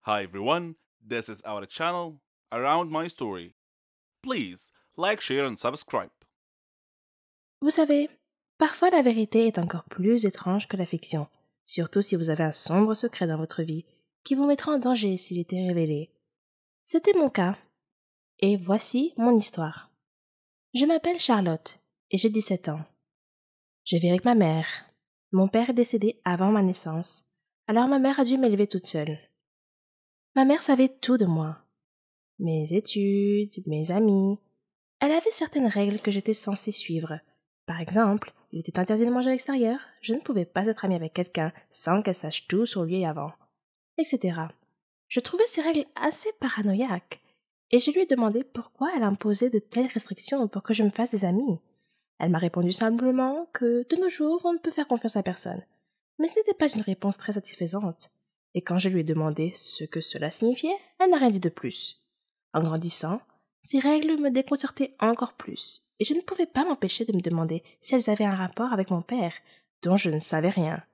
Hi everyone, this is our channel Around My Story. Please like, share and subscribe. Vous savez, parfois la vérité est encore plus étrange que la fiction, surtout si vous avez un sombre secret dans votre vie qui vous mettra en danger s'il était révélé. C'était mon cas, et voici mon histoire. Je m'appelle Charlotte, et j'ai 17 ans. Je vis avec ma mère. Mon père est décédé avant ma naissance, alors ma mère a dû m'élever toute seule. Ma mère savait tout de moi. Mes études, mes amis. Elle avait certaines règles que j'étais censée suivre. Par exemple, il était interdit de manger à l'extérieur, je ne pouvais pas être amie avec quelqu'un sans qu'elle sache tout sur lui avant, etc. Je trouvais ces règles assez paranoïaques, et je lui ai demandé pourquoi elle imposait de telles restrictions pour que je me fasse des amis. Elle m'a répondu simplement que, de nos jours, on ne peut faire confiance à personne. Mais ce n'était pas une réponse très satisfaisante. Et quand je lui ai demandé ce que cela signifiait, elle n'a rien dit de plus. En grandissant, ces règles me déconcertaient encore plus, et je ne pouvais pas m'empêcher de me demander si elles avaient un rapport avec mon père, dont je ne savais rien.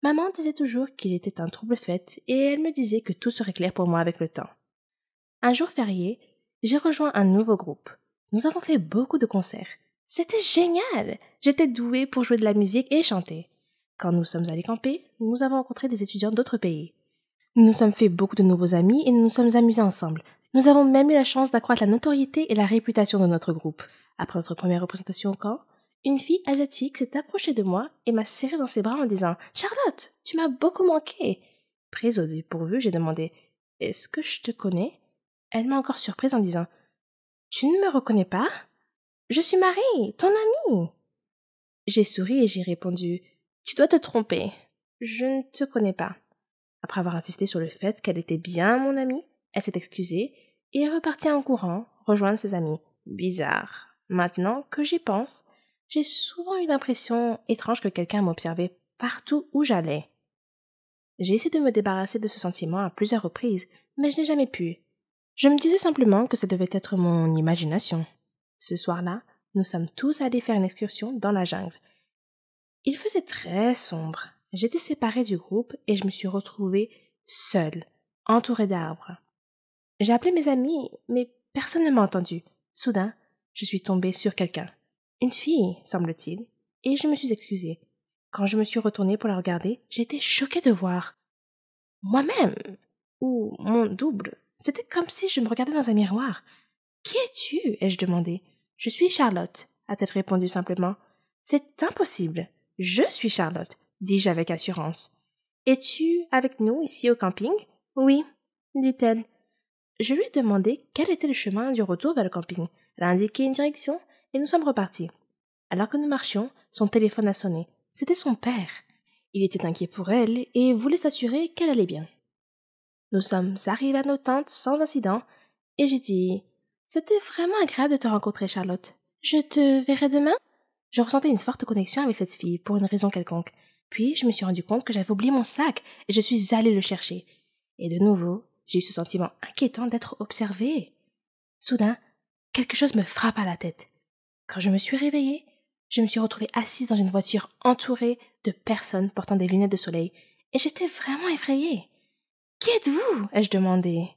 Maman disait toujours qu'il était un trouble-fête, et elle me disait que tout serait clair pour moi avec le temps. Un jour férié, j'ai rejoint un nouveau groupe. Nous avons fait beaucoup de concerts. C'était génial! J'étais douée pour jouer de la musique et chanter. Quand nous sommes allés camper, nous avons rencontré des étudiants d'autres pays. Nous nous sommes fait beaucoup de nouveaux amis et nous nous sommes amusés ensemble. Nous avons même eu la chance d'accroître la notoriété et la réputation de notre groupe. Après notre première représentation au camp, une fille asiatique s'est approchée de moi et m'a serré dans ses bras en disant « Charlotte, tu m'as beaucoup manqué !» Prise au dépourvu, j'ai demandé « Est-ce que je te connais ?» Elle m'a encore surprise en disant « Tu ne me reconnais pas? Je suis Marie, ton amie !» J'ai souri et j'ai répondu « Tu dois te tromper. Je ne te connais pas. » Après avoir insisté sur le fait qu'elle était bien mon amie, elle s'est excusée et est repartie en courant rejoindre ses amis. Bizarre. Maintenant que j'y pense, j'ai souvent eu l'impression étrange que quelqu'un m'observait partout où j'allais. J'ai essayé de me débarrasser de ce sentiment à plusieurs reprises, mais je n'ai jamais pu. Je me disais simplement que ça devait être mon imagination. Ce soir-là, nous sommes tous allés faire une excursion dans la jungle. Il faisait très sombre. J'étais séparée du groupe et je me suis retrouvée seule, entourée d'arbres. J'ai appelé mes amis, mais personne ne m'a entendu. Soudain, je suis tombée sur quelqu'un. Une fille, semble-t-il, et je me suis excusée. Quand je me suis retournée pour la regarder, j'ai été choquée de voir moi-même, ou mon double. C'était comme si je me regardais dans un miroir. Qui es-tu? Ai-je demandé. Je suis Charlotte, a-t-elle répondu simplement. C'est impossible. Je suis Charlotte, dis-je avec assurance. Es-tu avec nous ici au camping? Oui, dit-elle. Je lui ai demandé quel était le chemin du retour vers le camping. Elle a indiqué une direction et nous sommes repartis. Alors que nous marchions, son téléphone a sonné. C'était son père. Il était inquiet pour elle et voulait s'assurer qu'elle allait bien. Nous sommes arrivés à nos tentes sans incident et j'ai dit « C'était vraiment agréable de te rencontrer, Charlotte. Je te verrai demain ?» Je ressentais une forte connexion avec cette fille pour une raison quelconque. Puis je me suis rendu compte que j'avais oublié mon sac et je suis allée le chercher. Et de nouveau, j'ai eu ce sentiment inquiétant d'être observée. Soudain, quelque chose me frappa à la tête. Quand je me suis réveillée, je me suis retrouvée assise dans une voiture entourée de personnes portant des lunettes de soleil et j'étais vraiment effrayée. « Qui êtes-vous » ai-je demandé.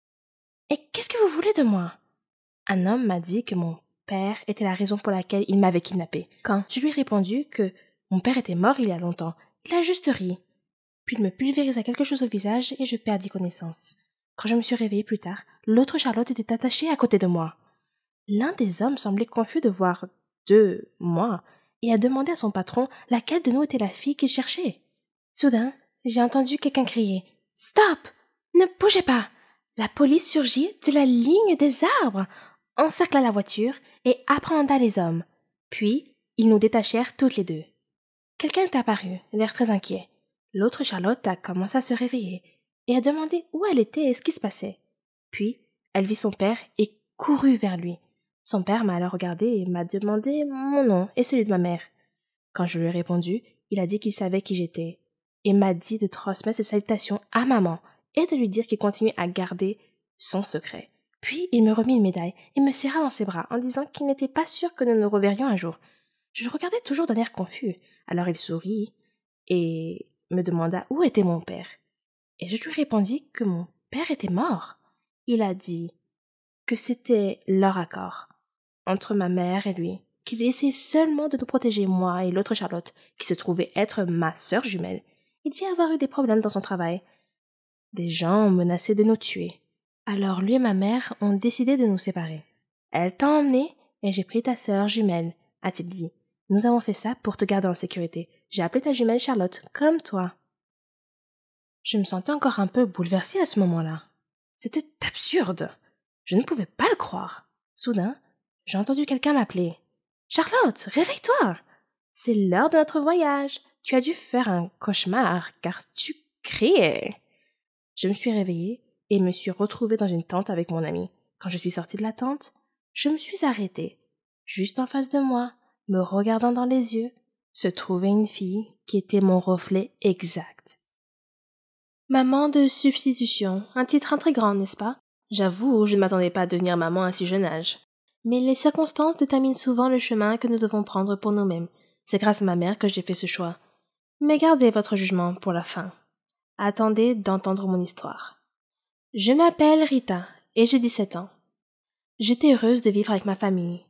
« Et qu'est-ce que vous voulez de moi ?» Un homme m'a dit que mon père était la raison pour laquelle il m'avait kidnappée. Quand je lui ai répondu que mon père était mort il y a longtemps, il a juste ri. Puis il me pulvérisa quelque chose au visage et je perdis connaissance. Quand je me suis réveillée plus tard, l'autre Charlotte était attachée à côté de moi. L'un des hommes semblait confus de voir moi et a demandé à son patron laquelle de nous était la fille qu'il cherchait. Soudain, j'ai entendu quelqu'un crier « Stop! Ne bougez pas !» La police surgit de la ligne des arbres, encercla la voiture et apprehenda les hommes. Puis, ils nous détachèrent toutes les deux. Quelqu'un est apparu, l'air très inquiet. L'autre Charlotte a commencé à se réveiller et a demandé où elle était et ce qui se passait. Puis, elle vit son père et courut vers lui. Son père m'a alors regardé et m'a demandé mon nom et celui de ma mère. Quand je lui ai répondu, il a dit qu'il savait qui j'étais et m'a dit de transmettre ses salutations à maman et de lui dire qu'il continuait à garder son secret. Puis il me remit une médaille et me serra dans ses bras en disant qu'il n'était pas sûr que nous nous reverrions un jour. Je le regardais toujours d'un air confus. Alors il sourit et me demanda où était mon père. et je lui répondis que mon père était mort. Il a dit que c'était leur accord entre ma mère et lui, qu'il essayait seulement de nous protéger, moi et l'autre Charlotte, qui se trouvait être ma sœur jumelle. Il dit avoir eu des problèmes dans son travail. Des gens ont menacé de nous tuer. Alors lui et ma mère ont décidé de nous séparer. Elle t'a emmené et j'ai pris ta sœur jumelle, a-t-il dit. Nous avons fait ça pour te garder en sécurité. J'ai appelé ta jumelle Charlotte, comme toi. Je me sentais encore un peu bouleversée à ce moment-là. C'était absurde. Je ne pouvais pas le croire. Soudain, j'ai entendu quelqu'un m'appeler. « Charlotte, réveille-toi! C'est l'heure de notre voyage. Tu as dû faire un cauchemar, car tu criais. » Je me suis réveillée et me suis retrouvée dans une tente avec mon ami. Quand je suis sortie de la tente, je me suis arrêtée. Juste en face de moi, me regardant dans les yeux, se trouvait une fille qui était mon reflet exact. Maman de substitution, un titre intrigant, n'est-ce pas? J'avoue, je ne m'attendais pas à devenir maman à un si jeune âge. Mais les circonstances déterminent souvent le chemin que nous devons prendre pour nous-mêmes. C'est grâce à ma mère que j'ai fait ce choix. Mais gardez votre jugement pour la fin. Attendez d'entendre mon histoire. Je m'appelle Rita et j'ai 17 ans. J'étais heureuse de vivre avec ma famille.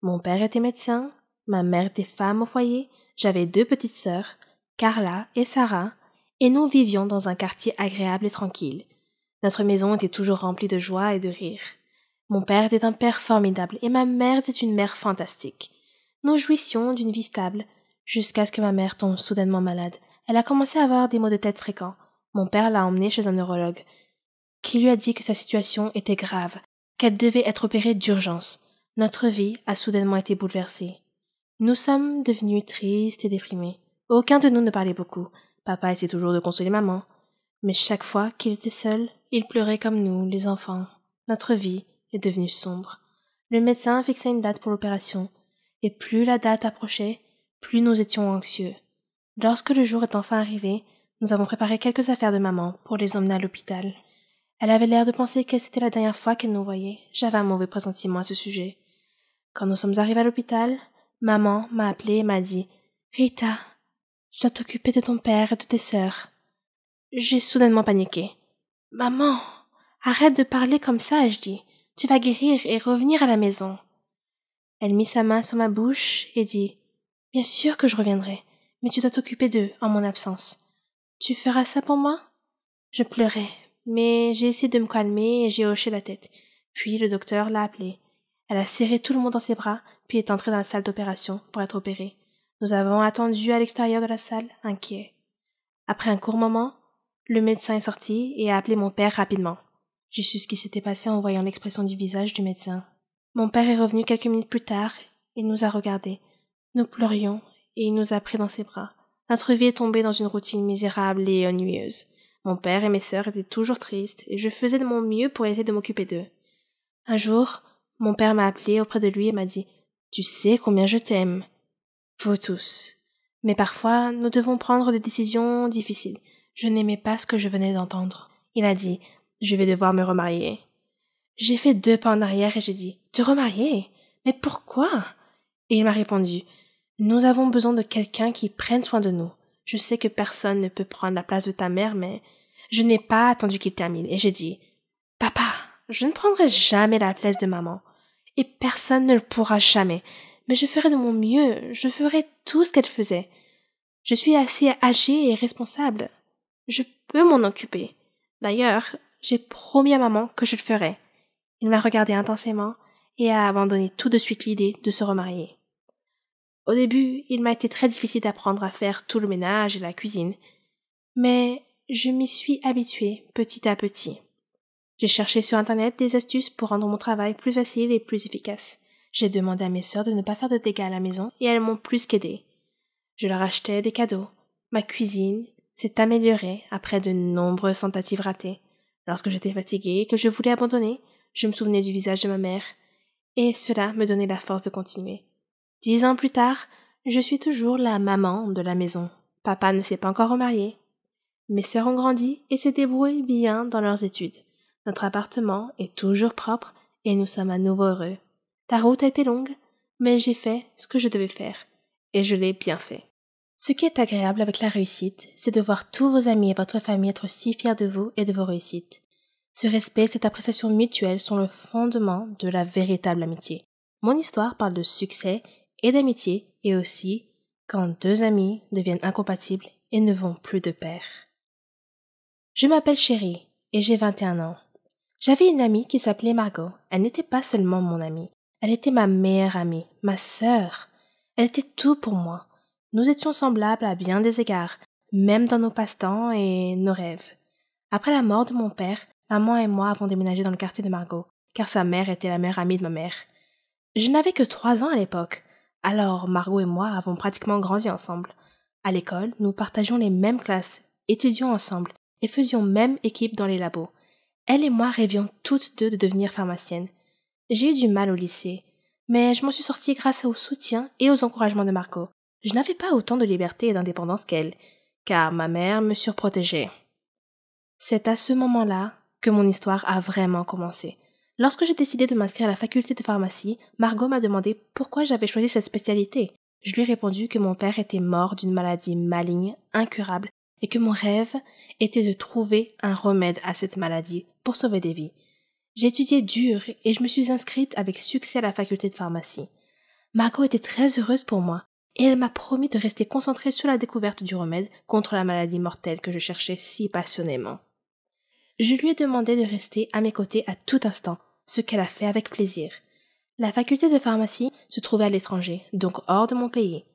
Mon père était médecin, ma mère était femme au foyer, j'avais 2 petites sœurs, Carla et Sarah, et nous vivions dans un quartier agréable et tranquille. Notre maison était toujours remplie de joie et de rire. Mon père était un père formidable et ma mère était une mère fantastique. Nous jouissions d'une vie stable, jusqu'à ce que ma mère tombe soudainement malade. Elle a commencé à avoir des maux de tête fréquents. Mon père l'a emmenée chez un neurologue, qui lui a dit que sa situation était grave, qu'elle devait être opérée d'urgence. Notre vie a soudainement été bouleversée. Nous sommes devenus tristes et déprimés. Aucun de nous ne parlait beaucoup. Papa essayait toujours de consoler maman. Mais chaque fois qu'il était seul, il pleurait comme nous, les enfants. Notre vie est devenue sombre. Le médecin a fixé une date pour l'opération, et plus la date approchait, plus nous étions anxieux. Lorsque le jour est enfin arrivé, nous avons préparé quelques affaires de maman pour les emmener à l'hôpital. Elle avait l'air de penser que c'était la dernière fois qu'elle nous voyait. J'avais un mauvais pressentiment à ce sujet. Quand nous sommes arrivés à l'hôpital, maman m'a appelée et m'a dit « Rita, tu dois t'occuper de ton père et de tes sœurs. » J'ai soudainement paniqué. « Maman, arrête de parler comme ça, je dis. Tu vas guérir et revenir à la maison. » Elle mit sa main sur ma bouche et dit « Bien sûr que je reviendrai, mais tu dois t'occuper d'eux en mon absence. Tu feras ça pour moi ?» Je pleurais, mais j'ai essayé de me calmer et j'ai hoché la tête. Puis le docteur l'a appelée. Elle a serré tout le monde dans ses bras, puis est entrée dans la salle d'opération pour être opérée. Nous avons attendu à l'extérieur de la salle, inquiets. Après un court moment, le médecin est sorti et a appelé mon père rapidement. J'ai su ce qui s'était passé en voyant l'expression du visage du médecin. Mon père est revenu quelques minutes plus tard et nous a regardés. Nous pleurions et il nous a pris dans ses bras. Notre vie est tombée dans une routine misérable et ennuyeuse. Mon père et mes sœurs étaient toujours tristes et je faisais de mon mieux pour essayer de m'occuper d'eux. Un jour, mon père m'a appelé auprès de lui et m'a dit « Tu sais combien je t'aime. » Vous tous. Mais parfois, nous devons prendre des décisions difficiles. Je n'aimais pas ce que je venais d'entendre. Il a dit « Je vais devoir me remarier. » J'ai fait 2 pas en arrière et j'ai dit « Te remarier? Mais pourquoi ?» Et il m'a répondu « Nous avons besoin de quelqu'un qui prenne soin de nous. Je sais que personne ne peut prendre la place de ta mère, mais je n'ai pas attendu qu'il termine. » Et j'ai dit « Papa, je ne prendrai jamais la place de maman. Et personne ne le pourra jamais. Mais je ferai de mon mieux. Je ferai tout ce qu'elle faisait. Je suis assez âgée et responsable. Je peux m'en occuper. D'ailleurs, j'ai promis à maman que je le ferai. » Il m'a regardé intensément et a abandonné tout de suite l'idée de se remarier. Au début, il m'a été très difficile d'apprendre à faire tout le ménage et la cuisine, mais je m'y suis habituée petit à petit. J'ai cherché sur Internet des astuces pour rendre mon travail plus facile et plus efficace. J'ai demandé à mes sœurs de ne pas faire de dégâts à la maison et elles m'ont plus qu'aidée. Je leur achetais des cadeaux. Ma cuisine s'est améliorée après de nombreuses tentatives ratées. Lorsque j'étais fatiguée et que je voulais abandonner, je me souvenais du visage de ma mère, et cela me donnait la force de continuer. 10 ans plus tard, je suis toujours la maman de la maison. Papa ne s'est pas encore remarié. Mes sœurs ont grandi et se débrouillent bien dans leurs études. Notre appartement est toujours propre et nous sommes à nouveau heureux. La route a été longue, mais j'ai fait ce que je devais faire, et je l'ai bien fait. Ce qui est agréable avec la réussite, c'est de voir tous vos amis et votre famille être si fiers de vous et de vos réussites. Ce respect et cette appréciation mutuelle sont le fondement de la véritable amitié. Mon histoire parle de succès et d'amitié et aussi quand deux amis deviennent incompatibles et ne vont plus de pair. Je m'appelle Chérie et j'ai 21 ans. J'avais une amie qui s'appelait Margot. Elle n'était pas seulement mon amie, elle était ma meilleure amie, ma sœur. Elle était tout pour moi. Nous étions semblables à bien des égards, même dans nos passe-temps et nos rêves. Après la mort de mon père, maman et moi avons déménagé dans le quartier de Margot, car sa mère était la meilleure amie de ma mère. Je n'avais que 3 ans à l'époque, alors Margot et moi avons pratiquement grandi ensemble. À l'école, nous partagions les mêmes classes, étudions ensemble et faisions même équipe dans les labos. Elle et moi rêvions toutes deux de devenir pharmaciennes. J'ai eu du mal au lycée, mais je m'en suis sortie grâce au soutien et aux encouragements de Margot. Je n'avais pas autant de liberté et d'indépendance qu'elle, car ma mère me surprotégeait. C'est à ce moment-là que mon histoire a vraiment commencé. Lorsque j'ai décidé de m'inscrire à la faculté de pharmacie, Margot m'a demandé pourquoi j'avais choisi cette spécialité. Je lui ai répondu que mon père était mort d'une maladie maligne, incurable, et que mon rêve était de trouver un remède à cette maladie pour sauver des vies. J'ai étudié dur et je me suis inscrite avec succès à la faculté de pharmacie. Margot était très heureuse pour moi et elle m'a promis de rester concentrée sur la découverte du remède contre la maladie mortelle que je cherchais si passionnément. Je lui ai demandé de rester à mes côtés à tout instant, ce qu'elle a fait avec plaisir. La faculté de pharmacie se trouvait à l'étranger, donc hors de mon pays.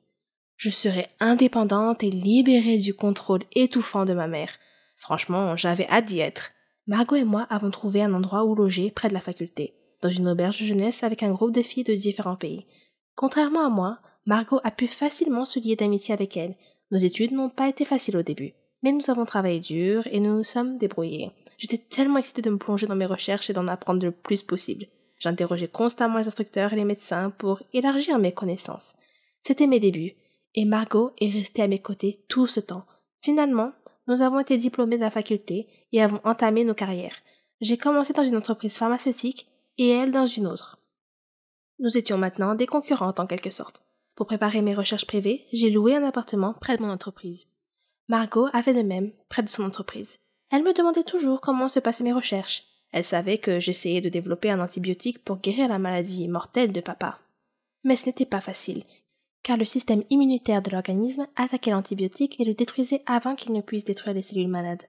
Je serais indépendante et libérée du contrôle étouffant de ma mère. Franchement, j'avais hâte d'y être. Margot et moi avons trouvé un endroit où loger près de la faculté, dans une auberge de jeunesse avec un groupe de filles de différents pays. Contrairement à moi, Margot a pu facilement se lier d'amitié avec elle. Nos études n'ont pas été faciles au début, mais nous avons travaillé dur et nous nous sommes débrouillés. J'étais tellement excitée de me plonger dans mes recherches et d'en apprendre le plus possible. J'interrogeais constamment les instructeurs et les médecins pour élargir mes connaissances. C'était mes débuts, et Margot est restée à mes côtés tout ce temps. Finalement, nous avons été diplômés de la faculté et avons entamé nos carrières. J'ai commencé dans une entreprise pharmaceutique et elle dans une autre. Nous étions maintenant des concurrentes en quelque sorte. Pour préparer mes recherches privées, j'ai loué un appartement près de mon entreprise. Margot a fait de même près de son entreprise. Elle me demandait toujours comment se passaient mes recherches. Elle savait que j'essayais de développer un antibiotique pour guérir la maladie mortelle de papa. Mais ce n'était pas facile, car le système immunitaire de l'organisme attaquait l'antibiotique et le détruisait avant qu'il ne puisse détruire les cellules malades.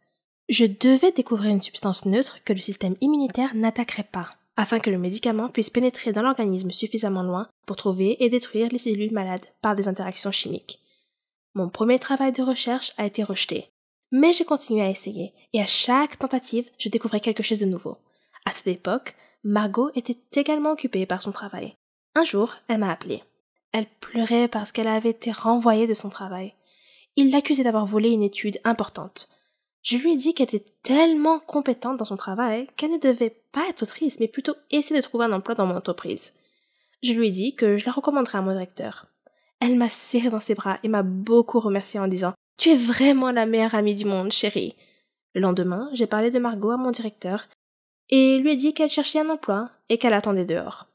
Je devais découvrir une substance neutre que le système immunitaire n'attaquerait pas, afin que le médicament puisse pénétrer dans l'organisme suffisamment loin pour trouver et détruire les cellules malades par des interactions chimiques. Mon premier travail de recherche a été rejeté, mais j'ai continué à essayer, et à chaque tentative, je découvrais quelque chose de nouveau. À cette époque, Margot était également occupée par son travail. Un jour, elle m'a appelée. Elle pleurait parce qu'elle avait été renvoyée de son travail. Il l'accusait d'avoir volé une étude importante. Je lui ai dit qu'elle était tellement compétente dans son travail qu'elle ne devait pas être triste, mais plutôt essayer de trouver un emploi dans mon entreprise. Je lui ai dit que je la recommanderais à mon directeur. Elle m'a serré dans ses bras et m'a beaucoup remerciée en disant « Tu es vraiment la meilleure amie du monde, chérie !» Le lendemain, j'ai parlé de Margot à mon directeur et lui ai dit qu'elle cherchait un emploi et qu'elle attendait dehors.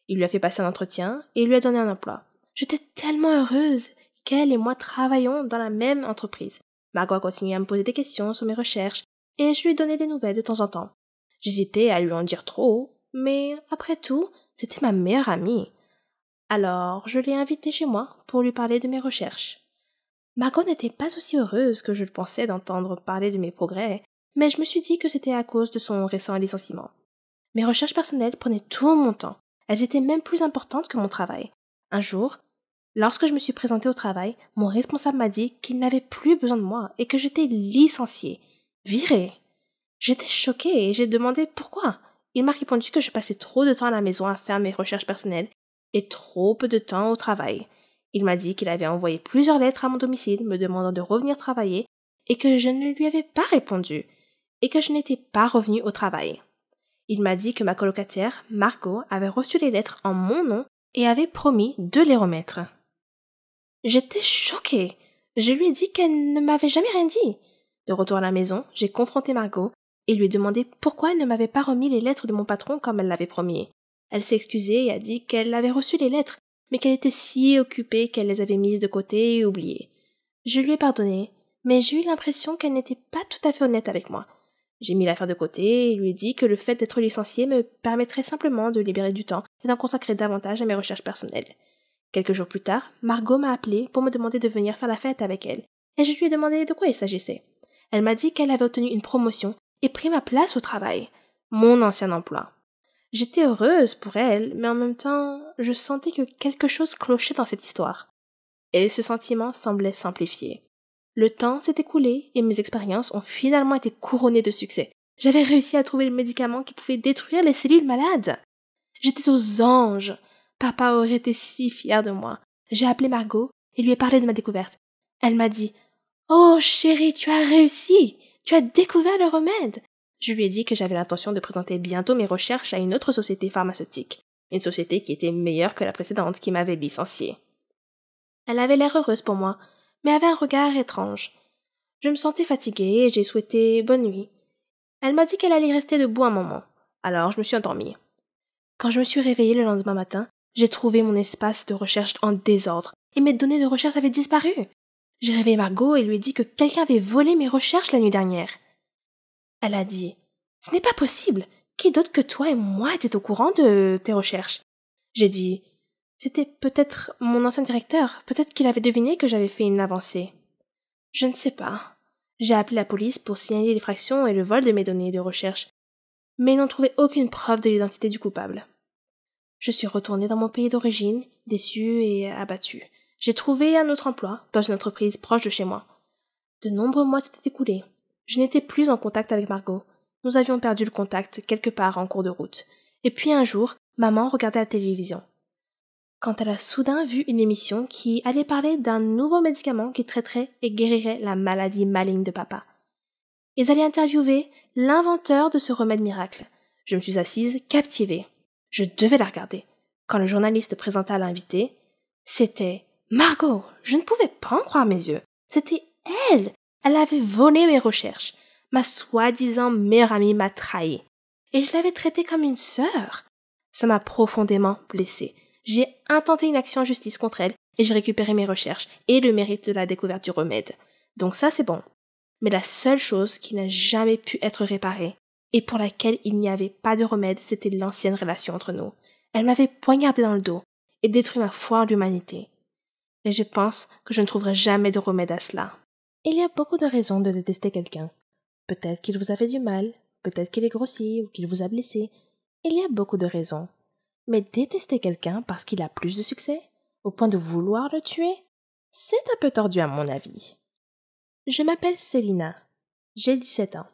Il lui a fait passer un entretien et lui a donné un emploi. J'étais tellement heureuse qu'elle et moi travaillions dans la même entreprise. Margot a continué à me poser des questions sur mes recherches et je lui ai donné des nouvelles de temps en temps. J'hésitais à lui en dire trop, mais après tout, c'était ma meilleure amie. Alors, je l'ai invitée chez moi pour lui parler de mes recherches. Margot n'était pas aussi heureuse que je le pensais d'entendre parler de mes progrès, mais je me suis dit que c'était à cause de son récent licenciement. Mes recherches personnelles prenaient tout mon temps. Elles étaient même plus importantes que mon travail. Un jour, lorsque je me suis présentée au travail, mon responsable m'a dit qu'il n'avait plus besoin de moi et que j'étais licenciée, virée. J'étais choquée et j'ai demandé pourquoi. Il m'a répondu que je passais trop de temps à la maison à faire mes recherches personnelles et trop peu de temps au travail. Il m'a dit qu'il avait envoyé plusieurs lettres à mon domicile me demandant de revenir travailler et que je ne lui avais pas répondu et que je n'étais pas revenue au travail. Il m'a dit que ma colocataire, Margot, avait reçu les lettres en mon nom et avait promis de les remettre. J'étais choquée. Je lui ai dit qu'elle ne m'avait jamais rien dit. De retour à la maison, j'ai confronté Margot et lui ai demandé pourquoi elle ne m'avait pas remis les lettres de mon patron comme elle l'avait promis. Elle s'est excusée et a dit qu'elle avait reçu les lettres, mais qu'elle était si occupée qu'elle les avait mises de côté et oubliées. Je lui ai pardonné, mais j'ai eu l'impression qu'elle n'était pas tout à fait honnête avec moi. J'ai mis l'affaire de côté et lui ai dit que le fait d'être licenciée me permettrait simplement de libérer du temps et d'en consacrer davantage à mes recherches personnelles. Quelques jours plus tard, Margot m'a appelé pour me demander de venir faire la fête avec elle, et je lui ai demandé de quoi il s'agissait. Elle m'a dit qu'elle avait obtenu une promotion et pris ma place au travail, mon ancien emploi. J'étais heureuse pour elle, mais en même temps, je sentais que quelque chose clochait dans cette histoire. Et ce sentiment semblait s'amplifier. Le temps s'est écoulé et mes expériences ont finalement été couronnées de succès. J'avais réussi à trouver le médicament qui pouvait détruire les cellules malades. J'étais aux anges. Papa aurait été si fier de moi. J'ai appelé Margot et lui ai parlé de ma découverte. Elle m'a dit « Oh chérie, tu as réussi! Tu as découvert le remède !» Je lui ai dit que j'avais l'intention de présenter bientôt mes recherches à une autre société pharmaceutique, une société qui était meilleure que la précédente qui m'avait licenciée. Elle avait l'air heureuse pour moi, mais avait un regard étrange. Je me sentais fatiguée et j'ai souhaité bonne nuit. Elle m'a dit qu'elle allait rester debout un moment, alors je me suis endormie. Quand je me suis réveillée le lendemain matin, j'ai trouvé mon espace de recherche en désordre et mes données de recherche avaient disparu. J'ai réveillé Margot et lui ai dit que quelqu'un avait volé mes recherches la nuit dernière. Elle a dit « Ce n'est pas possible. Qui d'autre que toi et moi était au courant de tes recherches ?» J'ai dit « C'était peut-être mon ancien directeur. Peut-être qu'il avait deviné que j'avais fait une avancée. » Je ne sais pas. J'ai appelé la police pour signaler l'effraction et le vol de mes données de recherche, mais ils n'ont trouvé aucune preuve de l'identité du coupable. Je suis retournée dans mon pays d'origine, déçue et abattue. J'ai trouvé un autre emploi, dans une entreprise proche de chez moi. De nombreux mois s'étaient écoulés. Je n'étais plus en contact avec Margot. Nous avions perdu le contact quelque part en cours de route. Et puis un jour, maman regardait la télévision. Quand elle a soudain vu une émission qui allait parler d'un nouveau médicament qui traiterait et guérirait la maladie maligne de papa. Ils allaient interviewer l'inventeur de ce remède miracle. Je me suis assise, captivée. Je devais la regarder. Quand le journaliste présenta l'invité, c'était Margot. Je ne pouvais pas en croire mes yeux. C'était elle. Elle avait volé mes recherches. Ma soi-disant meilleure amie m'a trahie. Et je l'avais traitée comme une sœur. Ça m'a profondément blessée. J'ai intenté une action en justice contre elle et j'ai récupéré mes recherches et le mérite de la découverte du remède. Donc ça, c'est bon. Mais la seule chose qui n'a jamais pu être réparée et pour laquelle il n'y avait pas de remède, c'était l'ancienne relation entre nous. Elle m'avait poignardé dans le dos et détruit ma foi en l'humanité. Et je pense que je ne trouverai jamais de remède à cela. Il y a beaucoup de raisons de détester quelqu'un. Peut-être qu'il vous a fait du mal, peut-être qu'il est grossier ou qu'il vous a blessé. Il y a beaucoup de raisons. Mais détester quelqu'un parce qu'il a plus de succès, au point de vouloir le tuer, c'est un peu tordu à mon avis. Je m'appelle Célina. J'ai 17 ans.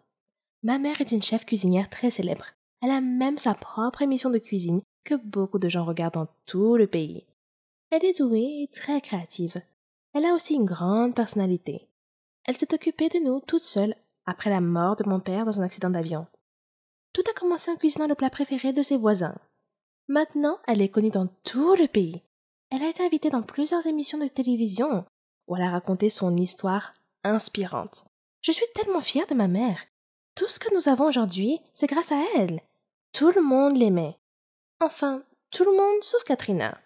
Ma mère est une chef cuisinière très célèbre. Elle a même sa propre émission de cuisine que beaucoup de gens regardent dans tout le pays. Elle est douée et très créative. Elle a aussi une grande personnalité. Elle s'est occupée de nous toute seule après la mort de mon père dans un accident d'avion. Tout a commencé en cuisinant le plat préféré de ses voisins. Maintenant, elle est connue dans tout le pays. Elle a été invitée dans plusieurs émissions de télévision où elle a raconté son histoire inspirante. Je suis tellement fière de ma mère. Tout ce que nous avons aujourd'hui, c'est grâce à elle. Tout le monde l'aimait. Enfin, tout le monde sauf Katrina.